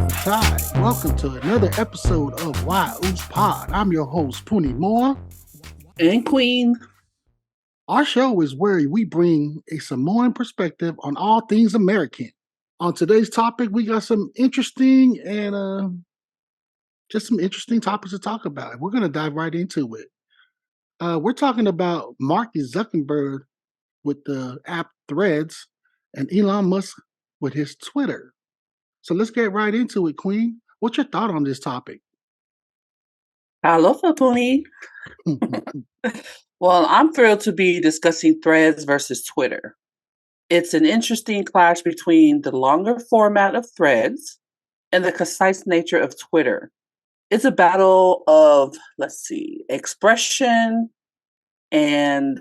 Hi, welcome to another episode of whyuce Pod. I'm your host, Puni Moore. And Queen. Our show is where we bring a Samoan perspective on all things American. On today's topic, we got some interesting and just some interesting topics to talk about. We're going to dive right into it. We're talking about Mark Zuckerberg with the app Threads and Elon Musk with his Twitter. So let's get right into it, Queen. What's your thought on this topic? Aloha, Puni. Well, I'm thrilled to be discussing Threads versus Twitter. It's an interesting clash between the longer format of Threads and the concise nature of Twitter. It's a battle of, expression and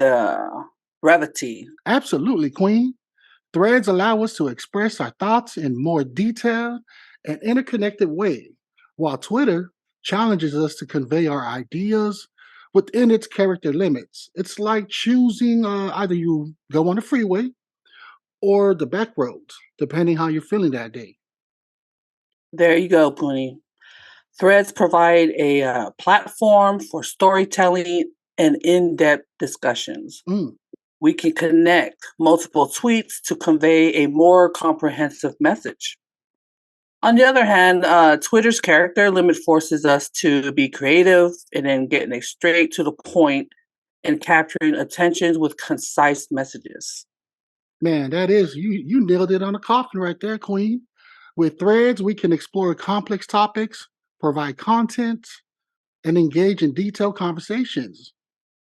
brevity. Absolutely, Queen. Threads allow us to express our thoughts in more detailed and interconnected way, while Twitter challenges us to convey our ideas within its character limits. It's like choosing either you go on the freeway or the back roads, depending how you're feeling that day. There you go, Puni. Threads provide a platform for storytelling and in-depth discussions. Mm. We can connect multiple tweets to convey a more comprehensive message. On the other hand, Twitter's character limit forces us to be creative and then getting straight to the point and capturing attention with concise messages. Man, that is you nailed it on the coffin right there, Queen. With Threads, we can explore complex topics, provide content, and engage in detailed conversations.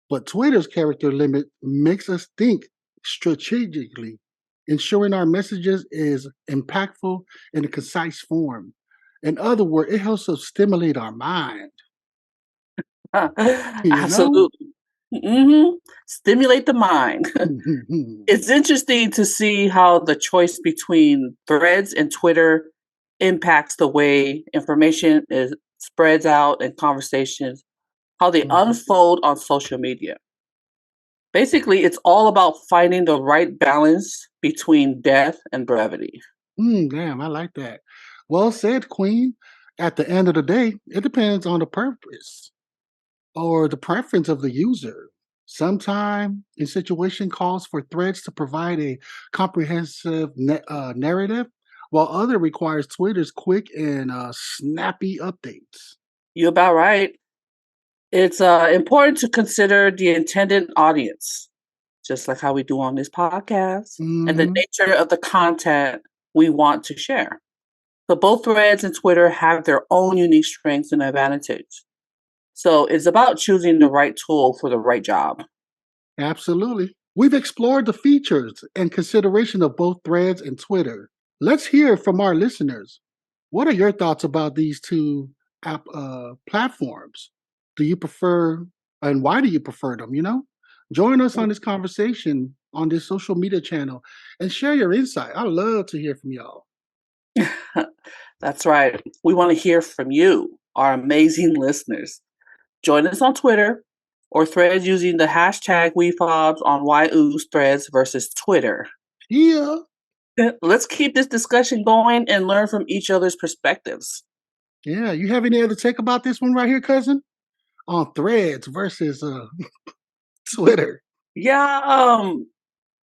But Twitter's character limit makes us think strategically, ensuring our messages is impactful in a concise form. In other words, it helps us stimulate our mind. You know? Absolutely. Stimulate the mind. It's interesting to see how the choice between Threads and Twitter impacts the way information is spreads out and conversations, how they unfold on social media. Basically, it's all about finding the right balance between depth and brevity. Damn, I like that. Well said, Queen. At the end of the day, it depends on the purpose or the preference of the user. Sometime a situation calls for threads to provide a comprehensive narrative, while other requires Twitter's quick and snappy updates. You're about right. It's important to consider the intended audience, just like how we do on this podcast, and the Hmm. nature of the content we want to share. So both Threads and Twitter have their own unique strengths and advantages. So it's about choosing the right tool for the right job. Absolutely. We've explored the features and consideration of both Threads and Twitter. Let's hear from our listeners. What are your thoughts about these two app platforms? Do you prefer, and why do you prefer them? Join us on this conversation on this social media channel and share your insight. I love to hear from y'all. That's right. We want to hear from you, our amazing listeners. Join us on Twitter or Threads using the hashtag WeFobZ on whyuce Threads versus Twitter. Yeah. Let's keep this discussion going and learn from each other's perspectives. Yeah. You have any other take about this one right here, cousin? On Threads versus Twitter. Yeah,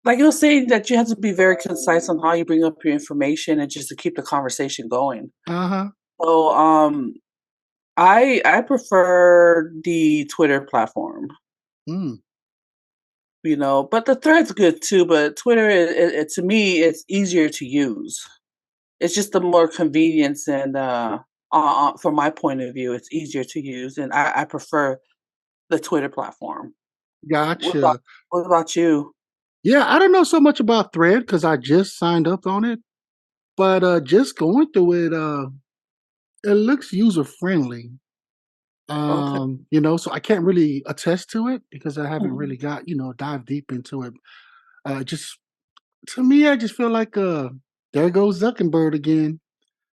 like you were saying that you have to be very concise on how you bring up your information and just to keep the conversation going. Uh huh. So I prefer the Twitter platform. Mm. But the thread's good too, but Twitter, to me, it's easier to use. It's just the more convenience and, from my point of view, it's easier to use, and I prefer the Twitter platform. What about Gotcha. what about you? Yeah, I don't know so much about Thread because I just signed up on it, but just going through it, it looks user friendly. Okay. So I can't really attest to it because I haven't Mhm. really got dive deep into it. Just to me, I just feel like there goes Zuckerberg again,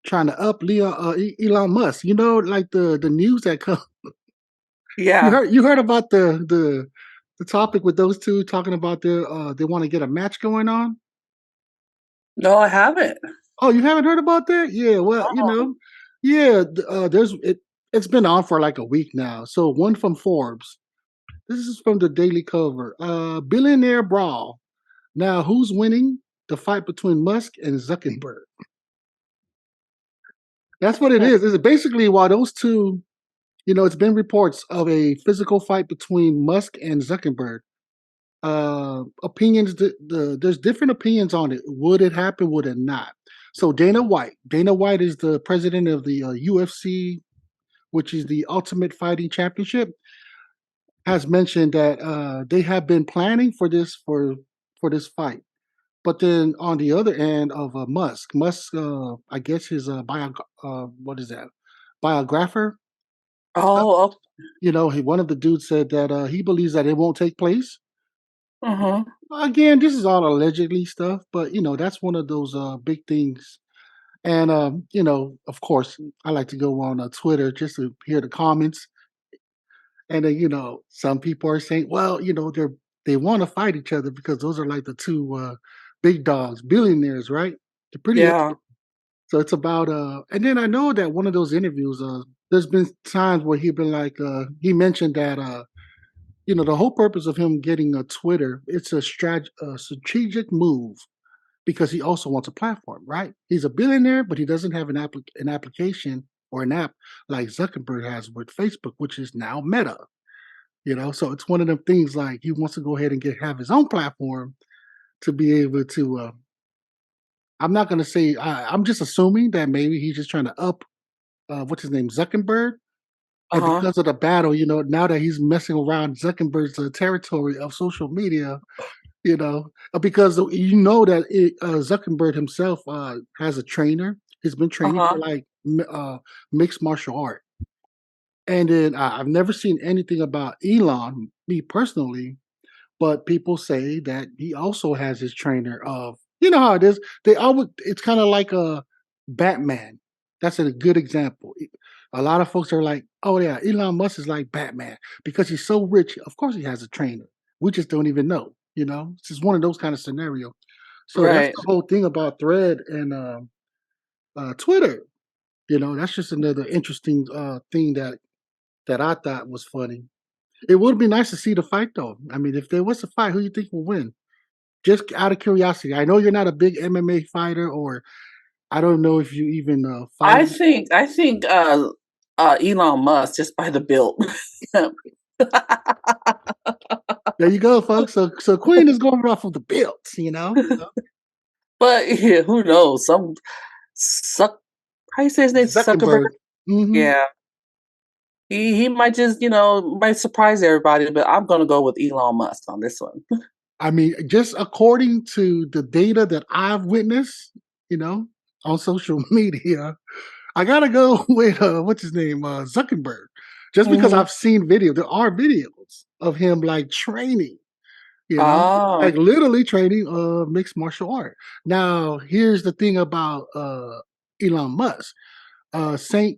trying to up Elon Musk. Like the news that come. You Yeah. heard about the topic with those two talking about they want to get a match going on. No, I haven't. Oh, you haven't heard about that? Yeah, well, yeah, it's been on for like a week now. So one from Forbes. This is from the Daily Cover. Billionaire brawl. Now, who's winning the fight between Musk and Zuckerberg? That's what it is. Is it basically while those two, it's been reports of a physical fight between Musk and Zuckerberg. Opinions, there's different opinions on it. Would it happen? Would it not? So Dana White is the president of the UFC, which is the Ultimate Fighting Championship, has mentioned that they have been planning for this fight. But then on the other end of Musk, I guess his what is that biographer? Oh, okay. One of the dudes said that he believes that it won't take place. Mhm. Again, this is all allegedly stuff, but that's one of those big things. And of course, I like to go on Twitter just to hear the comments. And then some people are saying, well, they want to fight each other because those are like the two big dogs, billionaires, right? They're pretty. Yeah. So it's about and then I know that one of those interviews, there's been times where he'd been like, he mentioned that the whole purpose of him getting a Twitter, it's a strategic move because he also wants a platform, right? He's a billionaire, but he doesn't have an application or an app like Zuckerberg has with Facebook, which is now Meta. So it's one of them things like he wants to go ahead and have his own platform to be able to. I'm not going to say. I'm just assuming that maybe he's just trying to up what's his name, Zuckerberg. And Uh-huh. because of the battle, now that he's messing around Zuckerberg's territory of social media, because that Zuckerberg himself has a trainer. He's been training for Uh-huh. like mixed martial art. And then I've never seen anything about Elon, me personally, but people say that he also has his trainer of, how it is. They always, it's kind of like a Batman. That's a good example. A lot of folks are like, oh yeah, Elon Musk is like Batman because he's so rich. Of course he has a trainer. We just don't even know, It's just one of those kind of scenarios. So that's Right. the whole thing about Thread and Twitter. That's just another interesting thing that I thought was funny. It would be nice to see the fight, though. I mean, if there was a fight, who you think will win? Just out of curiosity. I know you're not a big MMA fighter, or I don't know if you even fight. I think Elon Musk just by the build. There you go, folks. So Queen is going off of the built. But yeah, who knows? Some suck. How you say his name? Zuckerberg. Zuckerberg. Hmm. Yeah, he might just might surprise everybody. But I'm gonna go with Elon Musk on this one. I mean, just according to the data that I've witnessed, on social media, I gotta go with what's his name, Zuckerberg. Just because Hmm. I've seen video, there are videos of him like training, Ah, like literally training mixed martial art. Now, here's the thing about Elon Musk. Saint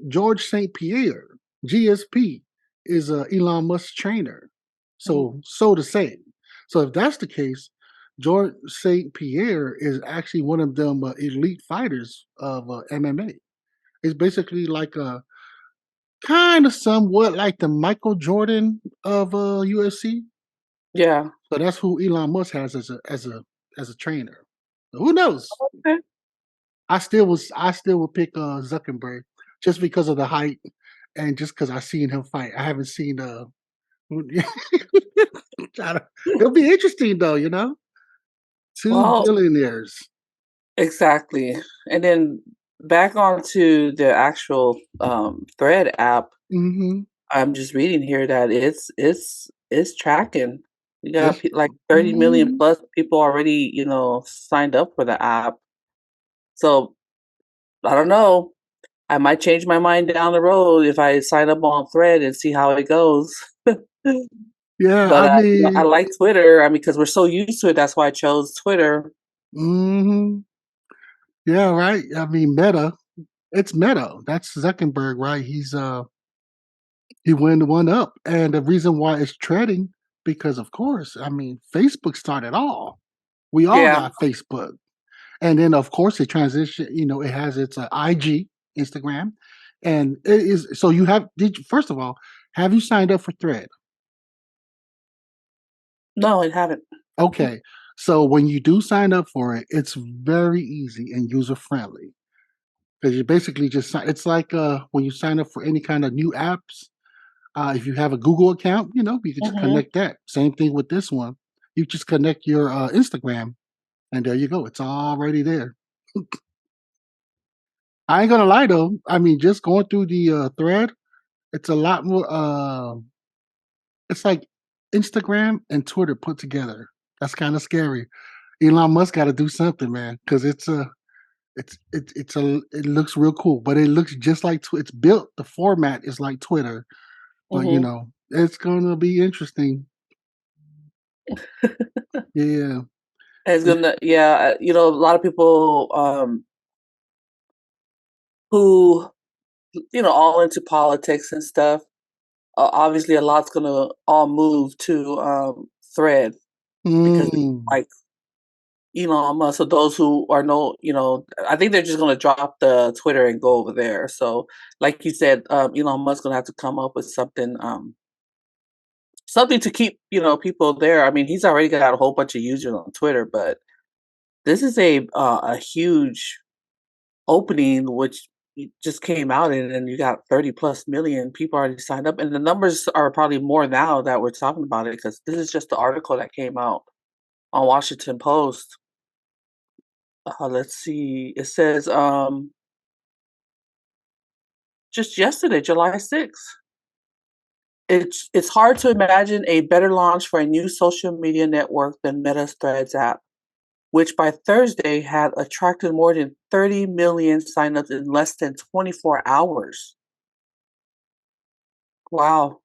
Pierre, GSP, is Elon Musk's trainer. So to say. So if that's the case, George Saint Pierre is actually one of them elite fighters of MMA. It's basically like a kind of somewhat like the Michael Jordan of UFC. yeah. So that's who Elon Musk has as a trainer. Who knows? Okay. I still would pick Zuckerberg just because of the height and just because I seen him fight. I haven't seen it'll be interesting though, two Well, billionaires. exactly. And then back onto the actual Thread app. Hmm. I'm just reading here that it's tracking. You got It's like 30 million mhm. plus people already, signed up for the app. So I don't know. I might change my mind down the road if I sign up on Thread and see how it goes. Yeah, But I I mean, like Twitter. I mean, because we're so used to it. That's why I chose Twitter. hmm, yeah, right. I mean, Meta. It's Meta. That's Zuckerberg, right? He went one up, and the reason why it's trending because, of course, I mean, Facebook started all. We all Yeah. got Facebook. And then, of course, it transition. It has its IG, Instagram, and it is. So you have. First of all, have you signed up for Thread? No, I haven't. Okay. So when you do sign up for it, it's very easy and user friendly because you basically just sign. It's like when you sign up for any kind of new apps. If you have a Google account, you can just Mhm. connect that. Same thing with this one. You just connect your Instagram, and there you go. It's already there. I ain't gonna lie though. I mean, just going through the thread, it's a lot more. It's like Instagram and Twitter put together. That's kind of scary. Elon Musk got to do something, man, because it looks real cool, but it looks just like it's built. The format is like Twitter, but Mhm. it's gonna be interesting. Yeah. It's Yeah. gonna yeah, a lot of people, who, all into politics and stuff, obviously a lot's gonna all move to, Thread because they Mm, like Elon Musk. So those who are I think they're just gonna drop the Twitter and go over there. So, like you said, Elon Musk gonna have to come up with something to keep, people there. I mean, he's already got a whole bunch of users on Twitter, but this is a huge opening, which just came out, and you got 30 plus million people already signed up, and the numbers are probably more now that we're talking about it because this is just the article that came out on Washington Post. Let's see, it says just yesterday, July 6th. It's hard to imagine a better launch for a new social media network than Meta's Threads app, which by Thursday had attracted more than 30 million signups in less than 24 hours. Wow.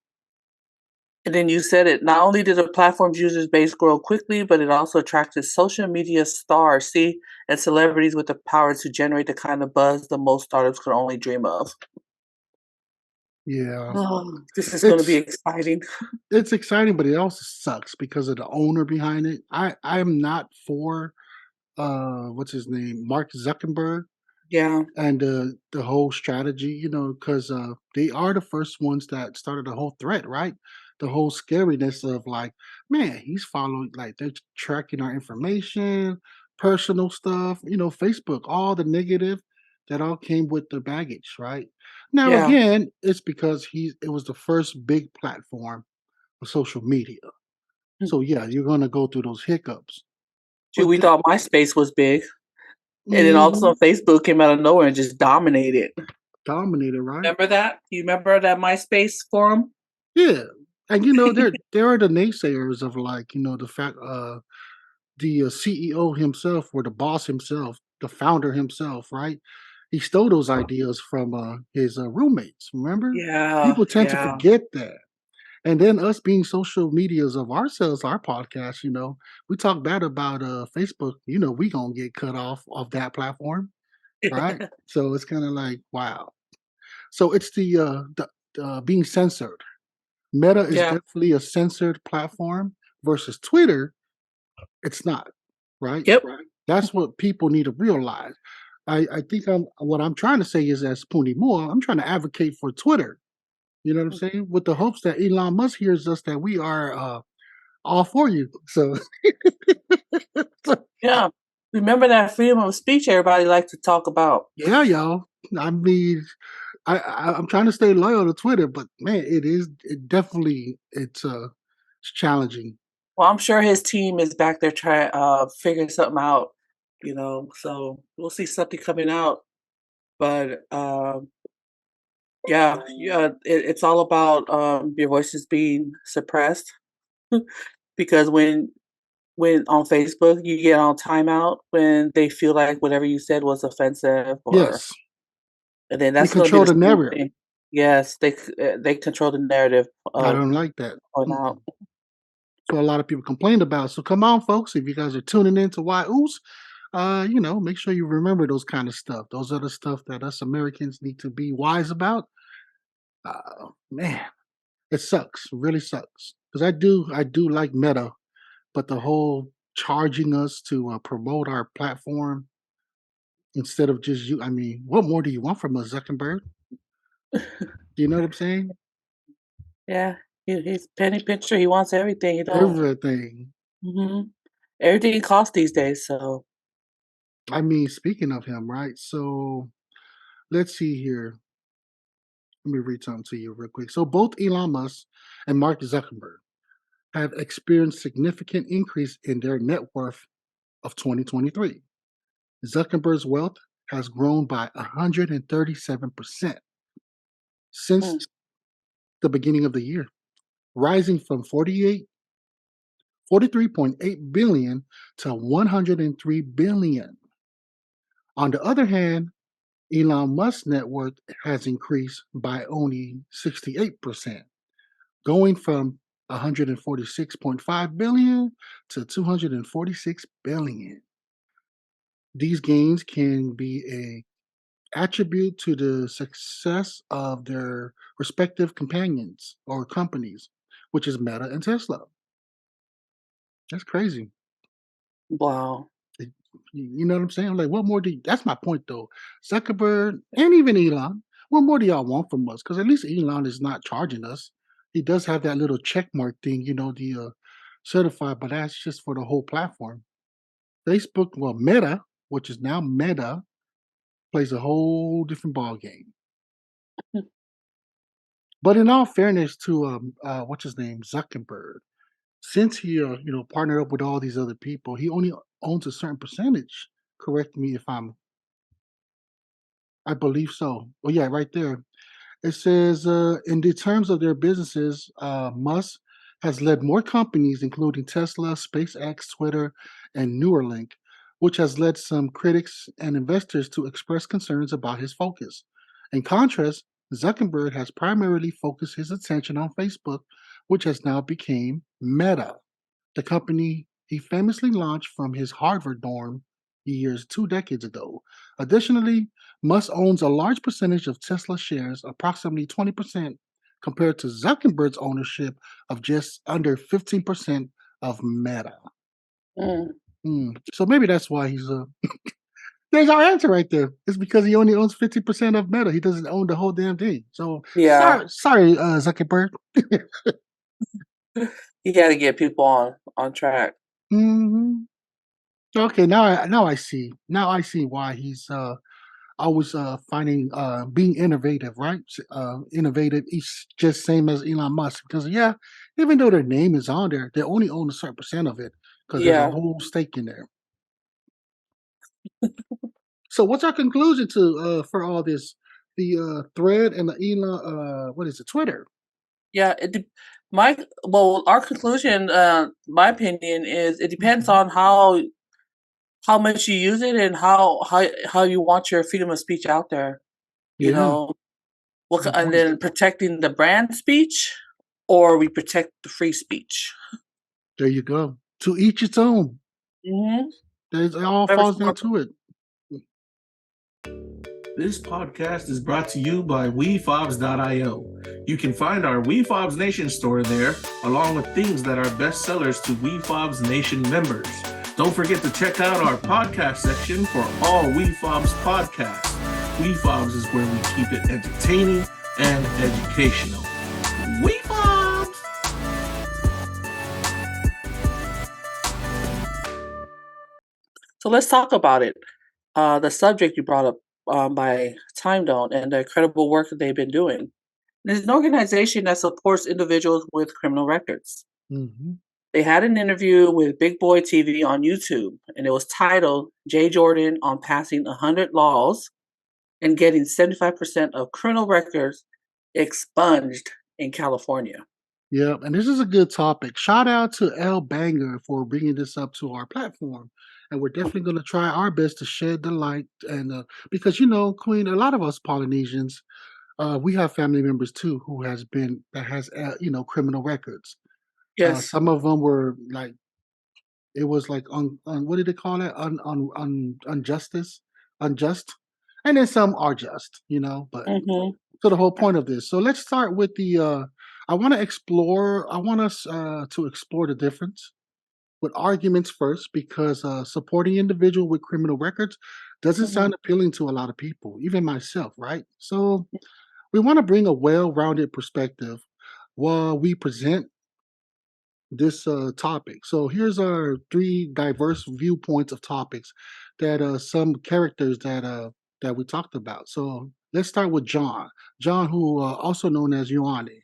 And then you said it. Not only did the platform's users base grow quickly, but it also attracted social media stars, see, and celebrities with the power to generate the kind of buzz that most startups could only dream of. yeah. Oh, this is going to be It's exciting. it's exciting, but it also sucks because of the owner behind it. I'm not for what's his name, Mark Zuckerberg, Yeah, and the whole strategy, because they are the first ones that started the whole threat, right? The whole scariness of like, man, he's following, like they're tracking our information, personal stuff, Facebook, all the negative that all came with the baggage, right? Now yeah. again, it's because it was the first big platform for social media. Mm. So yeah, you're gonna go through those hiccups. Shoot, But we thought MySpace was big, and then all of a mhm, sudden Facebook came out of nowhere and just dominated. dominated, right? Remember that? You remember that MySpace forum? Yeah. And there are the naysayers of like, the fact the CEO himself or the boss himself, the founder himself, right? He stole those ideas from his roommates, remember? Yeah, People tend to yeah, forget that. And then us being social medias of ourselves, our podcast, we talk bad about Facebook, we gonna get cut off of that platform, right? So it's kind of like, wow. So it's the being censored. Meta is yeah. definitely a censored platform versus Twitter, it's not, right? Yep. That's what people need to realize. I think what I'm trying to say is as Puni Moore, I'm trying to advocate for Twitter. You know what I'm saying? With the hopes that Elon Musk hears us that we are all for you. So, so, Yeah. Remember that freedom of speech everybody likes to talk about. yeah, y'all. I mean, I'm trying to stay loyal to Twitter, but man, it definitely it's challenging. Well, I'm sure his team is back there trying figuring something out, so we'll see something coming out. But yeah, yeah, it's all about your voices being suppressed because when on Facebook you get on timeout when they feel like whatever you said was offensive, or Yes, and then they that's going to be control the the same narrative. thing. Yes, they control the narrative I of don't like that. going out. Mm-mm. So a lot of people complained about. So come on, folks, if you guys are tuning in to whyuce, make sure you remember those kind of stuff. Those are the stuff that us Americans need to be wise about. Man, it sucks. It really sucks. Because I do like Meta, but the whole charging us to promote our platform. instead of just you. I mean, what more do you want from a Zuckerberg? Do you know what I'm saying? Yeah, he's penny pincher, he wants everything, he don't Everything. mhm. Everything costs these days, so I mean, speaking of him, right? So let's see here. Let me read something to you real quick. So both Elon Musk and Mark Zuckerberg have experienced significant increase in their net worth of 2023. Zuckerberg's wealth has grown by 137% since mm, the beginning of the year, rising from 43.8 billion to 103 billion. On the other hand, Elon Musk's net worth has increased by only 68%, going from 146.5 billion to 246 billion. These gains can be a attribute to the success of their respective companions or companies, which is Meta and Tesla. That's crazy. wow. It- You know what I'm saying? Like, what more do you, that's my point though. Zuckerberg and even Elon, what more do y'all want from us? Because at least Elon is not charging us. He does have that little check mark thing, the certified, but that's just for the whole platform. Facebook, well, Meta, which is now Meta, plays a whole different ball game. But in all fairness to what's his name, Zuckerberg, since he partnered up with all these other people, he only owns a certain percentage. Correct me if I believe so. Oh yeah, right there. It says in the terms of their businesses, Musk has led more companies, including Tesla, SpaceX, Twitter, and Neuralink, which has led some critics and investors to express concerns about his focus. In contrast, Zuckerberg has primarily focused his attention on Facebook, which has now become Meta, the company he famously launched from his Harvard dorm years 2 decades ago. Additionally, Musk owns a large percentage of Tesla shares, approximately 20%, compared to Zuckerberg's ownership of just under 15% of Meta. Mm, So maybe that's why he's there's our answer right there. It's because he only owns 50% of Meta. He doesn't own the whole damn thing. So yeah. sorry, Zuckerberg. You gotta get people on track. hmm Okay, now I see. Now I see why he's always finding being innovative, right? Innovative, each just same as Elon Musk. Because yeah, even though their name is on there, they only own a certain percent of it because there's a Yeah. whole stake in there. So what's our conclusion to for all this? The thread and the Elon what is it, Twitter? Yeah, it dep my well, our conclusion, my opinion is it depends Mhm. on how much you use it and how you want your freedom of speech out there, you Yeah, know? What ki good and point. then protecting the brand speech, or we protect the free speech. There you go. To each its own. Mhm. It all Whatever's falls down more to it. This podcast is brought to you by wefobz.io. You can find our WeFobs Nation store there, along with things that are best sellers to WeFobs Nation members. Don't forget to check out our podcast section for all WeFobs podcasts. WeFobs is where we keep it entertaining and educational. WeFobs! So let's talk about it. The subject you brought up, by Time Zone and the incredible work that they've been doing. There's an organization that supports individuals with criminal records. Mm-hmm. They had an interview with Big Boy TV on YouTube, and it was titled Jay Jordan on Passing 100 Laws and Getting 75% of Criminal Records Expunged in California. Yeah, and this is a good topic. Shout out to L Banger for bringing this up to our platform. And we're definitely going to try our best to shed the light. And because, Queen, a lot of us Polynesians, we have family members too that has, criminal records. Yes. Some of them were like, it was like, what did they call it? Unjust. And then some are just, but Mhm. so the whole point of this. So let's start with the. I want us to explore the difference with arguments first because supporting individual with criminal records doesn't Mhm. sound appealing to a lot of people, even myself, right? So we want to bring a well-rounded perspective while we present this topic. So here's our three diverse viewpoints of topics that some characters that we talked about. So let's start with John. John, who also known as Ioane,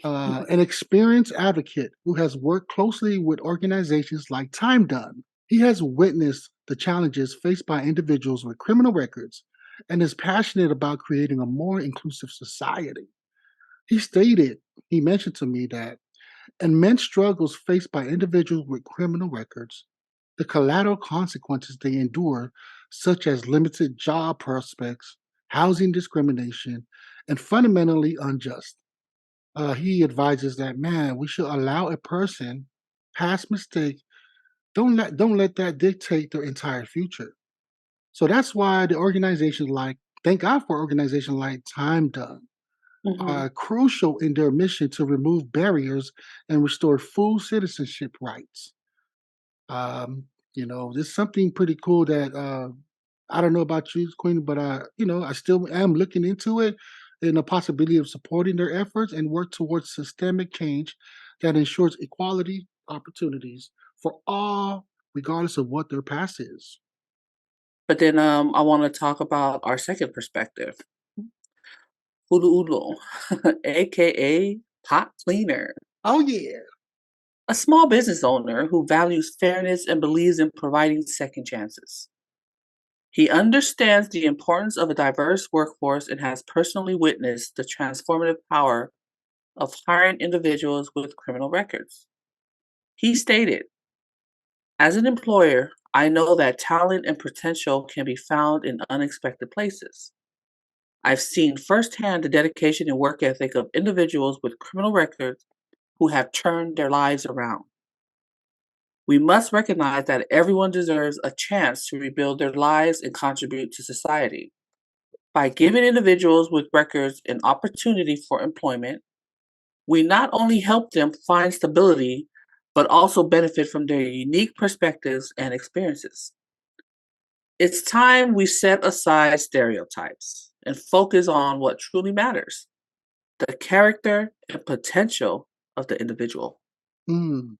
an experienced advocate who has worked closely with organizations like Time Done. He has witnessed the challenges faced by individuals with criminal records and is passionate about creating a more inclusive society. He stated, he mentioned to me that immense struggles faced by individuals with criminal records, the collateral consequences they endure, such as limited job prospects, housing discrimination, and fundamentally unjust. He advises that man, we should allow a person past mistake. Don't let that dictate their entire future. So that's why the organizations like thank God for organizations like Time Done Mhm. are crucial in their mission to remove barriers and restore full citizenship rights. Um, this is something pretty cool that I don't know about you, Queen, but I still am looking into it and the possibility of supporting their efforts and work towards systemic change that ensures equality opportunities for all, regardless of what their past is. But then I want to talk about our second perspective, Ulu Ulu, aka pot cleaner, Oh yeah. a small business owner who values fairness and believes in providing second chances. He understands the importance of a diverse workforce and has personally witnessed the transformative power of hiring individuals with criminal records. He stated, as an employer, I know that talent and potential can be found in unexpected places. I've seen firsthand the dedication and work ethic of individuals with criminal records who have turned their lives around. We must recognize that everyone deserves a chance to rebuild their lives and contribute to society. By giving individuals with records an opportunity for employment, we not only help them find stability, but also benefit from their unique perspectives and experiences. It's time we set aside stereotypes and focus on what truly matters, the character and potential of the individual. Mm.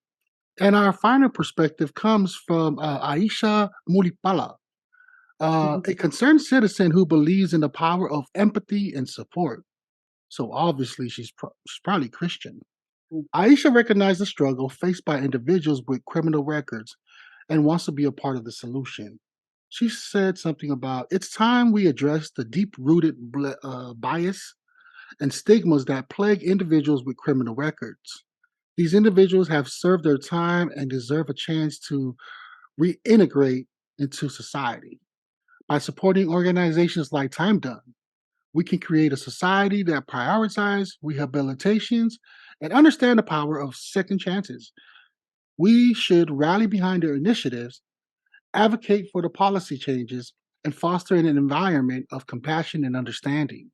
And our final perspective comes from Aisha Mulipala, Mhm. a concerned citizen who believes in the power of empathy and support. So obviously, she's probably Christian. Mm. Aisha recognized the struggle faced by individuals with criminal records and wants to be a part of the solution. She said something about it's time we address the deep rooted bias and stigmas that plague individuals with criminal records. These individuals have served their time and deserve a chance to reintegrate into society. By supporting organizations like Time Done, we can create a society that prioritizes rehabilitations and understand the power of second chances. We should rally behind their initiatives, advocate for the policy changes, and foster an environment of compassion and understanding.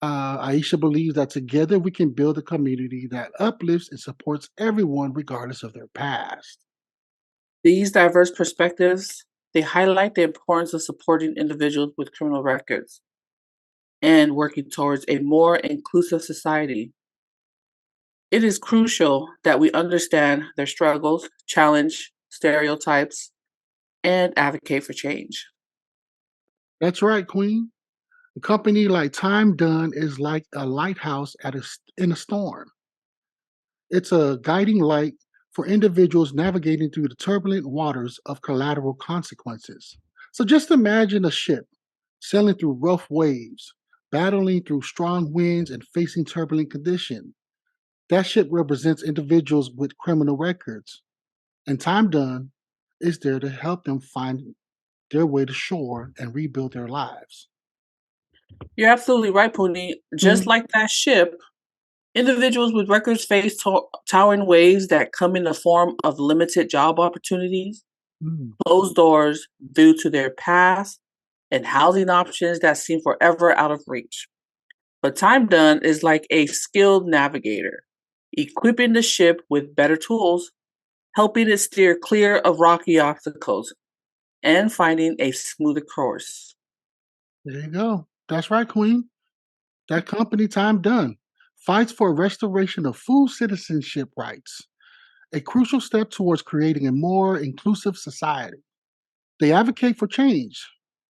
Aisha believes that together we can build a community that uplifts and supports everyone regardless of their past. These diverse perspectives, they highlight the importance of supporting individuals with criminal records and working towards a more inclusive society. It is crucial that we understand their struggles, challenge stereotypes, and advocate for change. That's right, Queen. A company like Time Done is like a lighthouse in a storm. It's a guiding light for individuals navigating through the turbulent waters of collateral consequences. So just imagine a ship sailing through rough waves, battling through strong winds, and facing turbulent conditions. That ship represents individuals with criminal records, and Time Done is there to help them find their way to shore and rebuild their lives. You're absolutely right, Puni. Just Mm, like that ship, individuals with records face towering waves that come in the form of limited job opportunities, mm. closed doors due to their past, and housing options that seem forever out of reach. But Time Done is like a skilled navigator, equipping the ship with better tools, helping it steer clear of rocky obstacles and finding a smoother course. There you go. That's right, Queen. That company, Time Done, fights for restoration of full citizenship rights, a crucial step towards creating a more inclusive society. They advocate for change,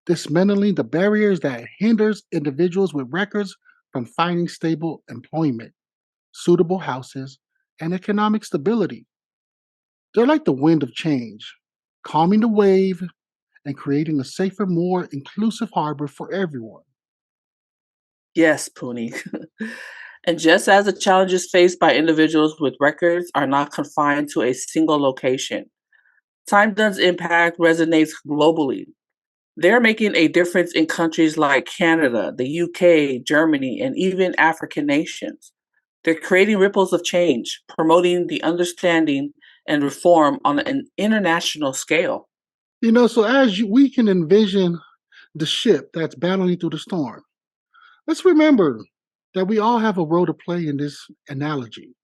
dismantling the barriers that hinders individuals with records from finding stable employment, suitable houses, and economic stability. They're like the wind of change, calming the wave and creating a safer, more inclusive harbor for everyone. Yes, Puni. And just as the challenges faced by individuals with records are not confined to a single location, Time Dunn's impact resonates globally. They're making a difference in countries like Canada, the UK, Germany, and even African nations. They're creating ripples of change, promoting the understanding and reform on an international scale. So we can envision the ship that's battling through the storm, let's remember that we all have a role to play in this analogy.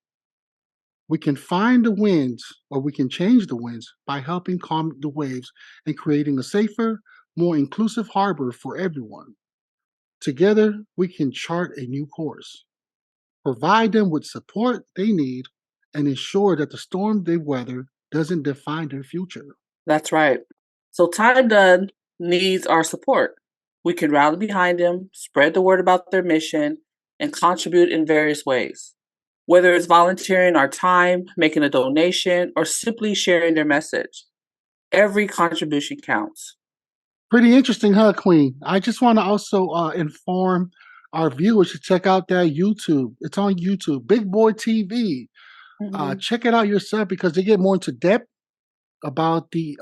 We can find the winds or we can change the winds by helping calm the waves and creating a safer, more inclusive harbor for everyone. Together, we can chart a new course, provide them with support they need, and ensure that the storm they weather doesn't define their future. That's right. So Time Done needs our support. We can rally behind them, spread the word about their mission, and contribute in various ways. Whether it's volunteering our time, making a donation, or simply sharing their message, every contribution counts. Pretty interesting, huh, Queen? I just want to also inform our viewers to check out that YouTube. It's on YouTube, Big Boy TV. Mhm. Check it out yourself because they get more into depth about the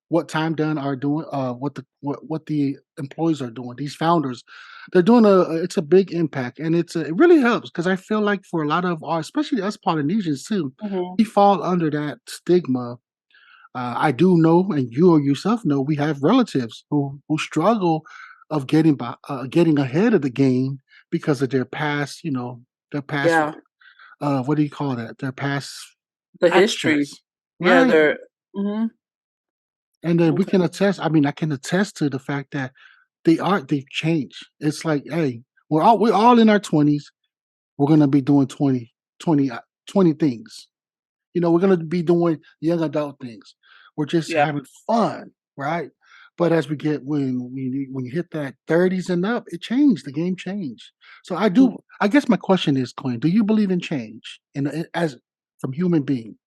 what Time Done are doing, what the employees are doing. These founders, they're doing it's a big impact, and it really helps because I feel like for a lot of our, especially us Polynesians too, Mhm. we fall under that stigma. I do know, and you yourself know, we have relatives who struggle of getting ahead of the game because of their past, their past. Yeah, What do you call that? Their past the history. actions, Yeah, right? they're mhm. And then we Okay. can attest. I mean, I can attest to the fact that they've changed. It's like, hey, we're all in our 20s. We're gonna be doing 20 20 things. We're gonna be doing young adult things. We're just Yeah. having fun, right? But as we get when you hit that 30s and up, it changed. The game changed. So I Mm. do. I guess my question is, Quinn, do you believe in change as from human being?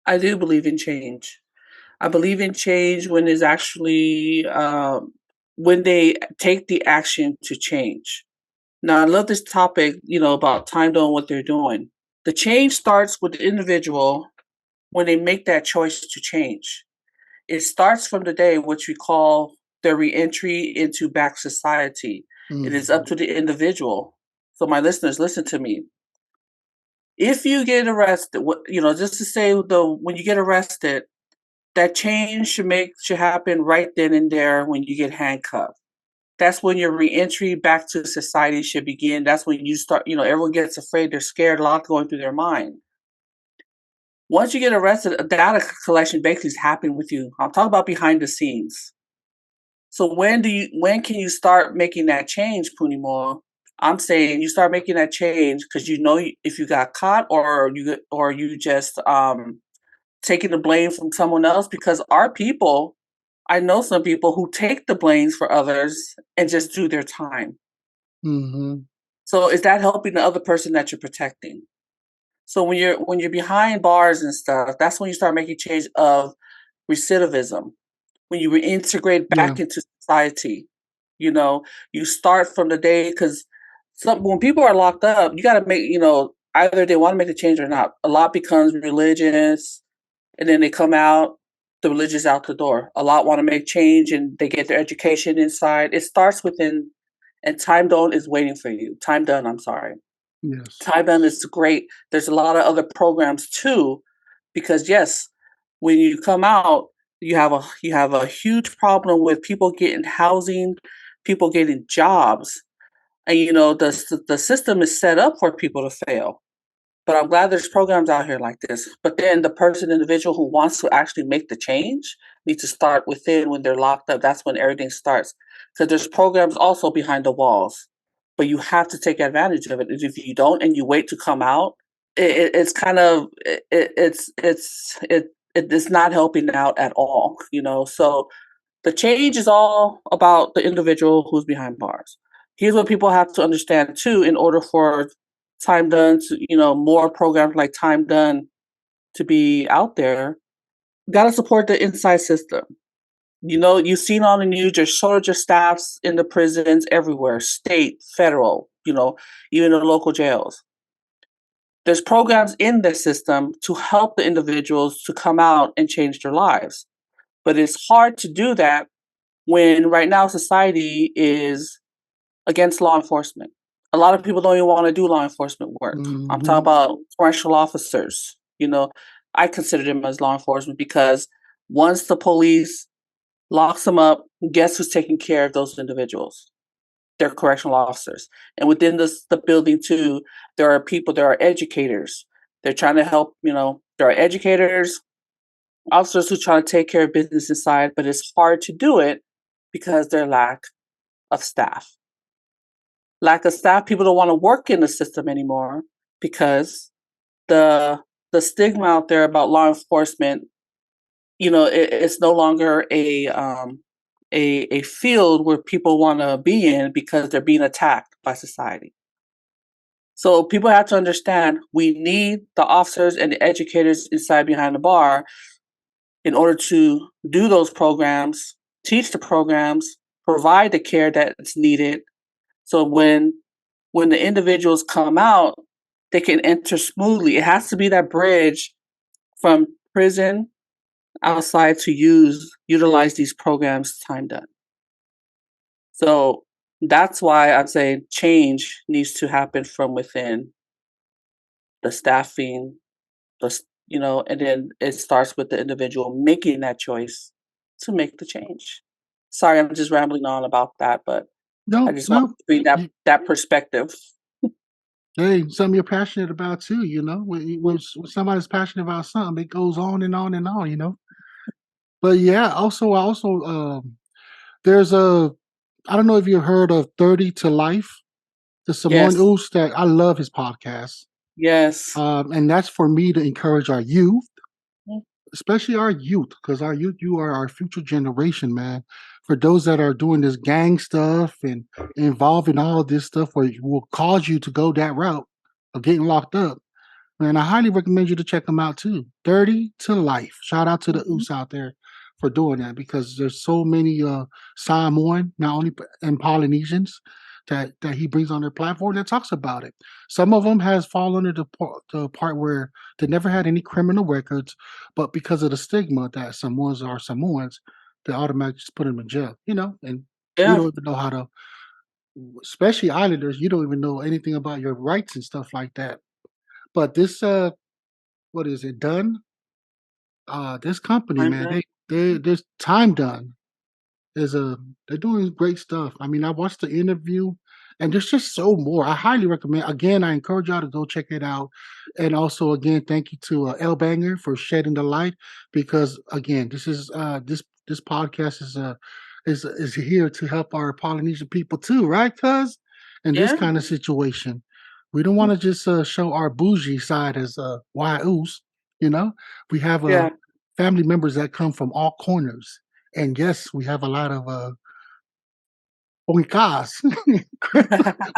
I do believe in change. I believe in change when is actually when they take the action to change. Now, I love this topic, about time doing what they're doing. The change starts with the individual when they make that choice to change. It starts from the day which we call their reentry into back society. It is up Mhm. to the individual. So, my listeners, listen to me. If you get arrested, just to say though, when you get arrested, that change should happen right then and there when you get handcuffed. That's when your reentry back to society should begin. That's when you start, everyone gets afraid, they're scared, a lot going through their mind. Once you get arrested, a data collection basically is happening with you. I'm talking about behind the scenes. So when can you start making that change, Punimo? I'm saying you start making that change because if you got caught or you just taking the blame from someone else because our people, I know some people who take the blames for others and just do their time. Mhm. So is that helping the other person that you're protecting? So when you're behind bars and stuff, that's when you start making change of recidivism. When you reintegrate Yeah. back into society, you know, you start from the day because some when people are locked up, you got to make either they want to make a change or not. A lot becomes religious, and then they come out, the religious out the door. A lot want to make change and they get their education inside. It starts within, and Time Done is waiting for you. Time Done, I'm sorry. Yes. Time Done is great. There's a lot of other programs too, because yes, when you come out, you have a huge problem with people getting housing, people getting jobs, and the system is set up for people to fail. But I'm glad there's programs out here like this. But then the individual who wants to actually make the change needs to start within when they're locked up. That's when everything starts. Because there's programs also behind the walls, but you have to take advantage of it. If you don't and you wait to come out, it's kind of it's not helping out at all. So the change is all about the individual who's behind bars. Here's what people have to understand too, in order for Time Done to, more programs like Time Done to be out there, gotta support the inside system. You've seen on the news, there's shortage of staffs in the prisons everywhere, state, federal, even the local jails. There's programs in the system to help the individuals to come out and change their lives. But it's hard to do that when right now society is against law enforcement. A lot of people don't even want to do law enforcement work. I'm talking about correctional officers. I consider them as law enforcement because once the police locks them up, guess who's taking care of those individuals? They're correctional officers. And within the building too, there are educators. They're trying to help, there are educators, officers who try to take care of business inside, but it's hard to do it because their lack of staff. Lack of staff, people don't want to work in the system anymore because the stigma out there about law enforcement, it's no longer a field where people want to be in because they're being attacked by society. So people have to understand we need the officers and the educators inside behind the bar in order to do those programs, teach the programs, provide the care that's needed. So when the individuals come out, they can enter smoothly. It has to be that bridge from prison outside to utilize these programs Time Done. So that's why I'd say change needs to happen from within the staffing, and then it starts with the individual making that choice to make the change. Sorry, I'm just rambling on about that, but I No, just want no. to bring that perspective. Hey, something you're passionate about too, when somebody's passionate about something, it goes on and on and on. But yeah, there's I don't know if you've heard of 30 to Life, the Simone Yes, Oos that I love his podcast. yes. And that's for me to encourage our youth, Mm, especially our youth, because our youth, you are our future generation, man. For those that are doing this gang stuff and involved in all this stuff where it will cause you to go that route of getting locked up, man, I highly recommend you to check them out too. 30 to Life. Shout out to the mhm. Oos out there for doing that because there's so many Samoan, not only and Polynesians that he brings on their platform that talks about it. Some of them has fallen into the part where they never had any criminal records, but because of the stigma that Samoans are Samoans, they automatically just put them in jail, and you Yeah, don't even know how to, especially Islanders, you don't even know anything about your rights and stuff like that. But this what is it done? This company, I'm man, done. there's Time Done is they're doing great stuff. I mean, I watched the interview, and there's just so more. I highly recommend. Again, I encourage y'all to go check it out. And also, again, thank you to El Banger for shedding the light because again, this podcast is here to help our Polynesian people too, right? Cuz in this Yeah, kind of situation, we don't want to just show our bougie side as whyuce, you know. We have yeah. family members that come from all corners, and yes, we have a lot of oinkas.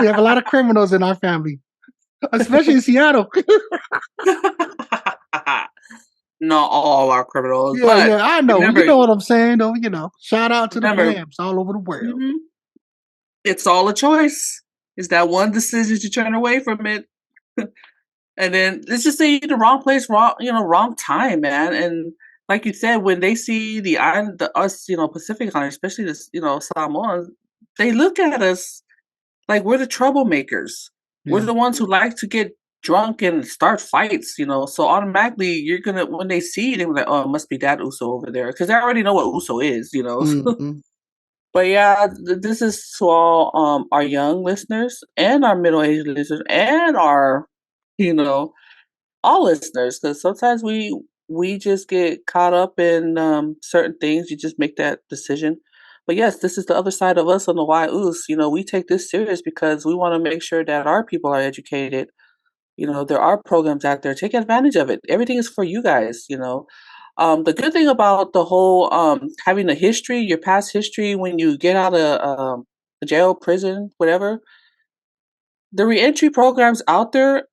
We have a lot of criminals in our family, especially in Seattle. Not all our criminals, Yeah, but yeah, I know. You remember, know what I'm saying, though. Shout out to the remember, fams all over the world. mhm, it's all a choice. It's that one decision to turn away from it. And then let's just say you're in the wrong place, wrong time, man. And like you said, when they see the island, us, Pacific Islanders, especially this, Samoans, they look at us like we're the troublemakers. We're Yeah. the ones who like to get drunk and start fights. So automatically you're gonna when they see you, they're like, oh, it must be that Uso over there. Because they already know what Uso is. Hmm. But yeah, this is to all our young listeners and our middle aged listeners and our, you know, all listeners, because sometimes we just get caught up in certain things. You just make that decision. But yes, this is the other side of us on the whyuce. We take this serious because we want to make sure that our people are educated. There are programs out there. Take advantage of it. Everything is for you guys. The good thing about the whole having a history, your past history, when you get out of jail, prison, whatever, the reentry programs out there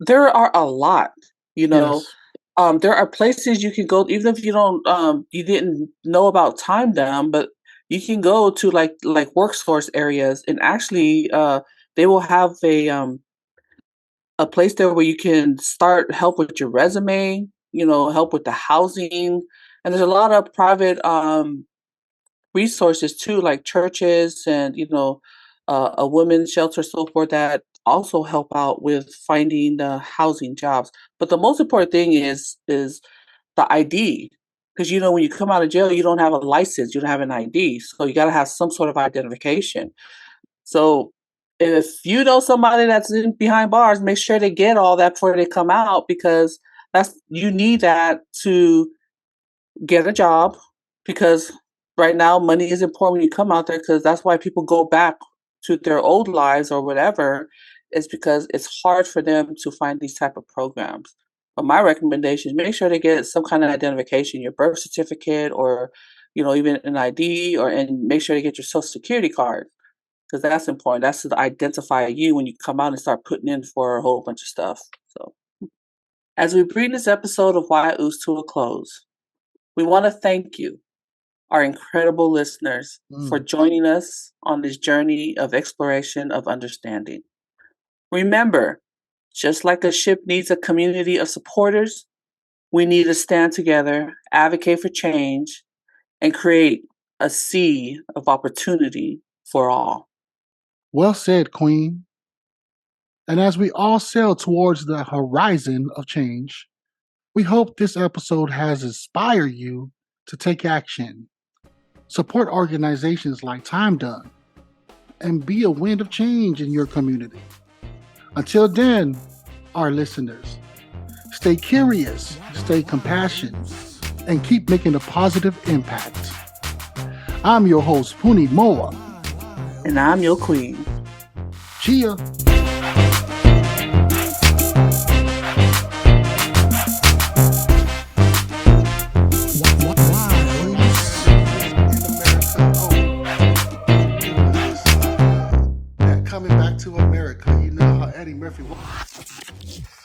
are a lot. You know, Yes. there are places you can go, even if you didn't know about time down, but you can go to like workforce areas, and actually, they will have a place there where you can start help with your resume, help with the housing, and there's a lot of private resources too, like churches and a women's shelter, so forth, that also help out with finding the housing jobs. But the most important thing is the ID, because when you come out of jail, you don't have a license, you don't have an ID, so you got to have some sort of identification. So if you know somebody that's behind bars, make sure they get all that before they come out, because you need that to get a job, because right now money is important when you come out there, because that's why people go back to their old lives or whatever, is because it's hard for them to find these type of programs. But my recommendation is make sure they get some kind of identification, your birth certificate, or even an ID, and make sure they get your social security card, because that's important. That's to identify you when you come out and start putting in for a whole bunch of stuff. So as we bring this episode of whyuce to a close, we want to thank you, our incredible listeners, for Mm. joining us on this journey of exploration of understanding. Remember, just like a ship needs a community of supporters, we need to stand together, advocate for change, and create a sea of opportunity for all. Well said, Queen. And as we all sail towards the horizon of change, we hope this episode has inspired you to take action, support organizations like Time Done, and be a wind of change in your community. Until then, our listeners, stay curious, stay compassionate, and keep making a positive impact. I'm your host, Puni Moa. And I'm your queen. Chia. Coming back to America, you know how Eddie Murphy was.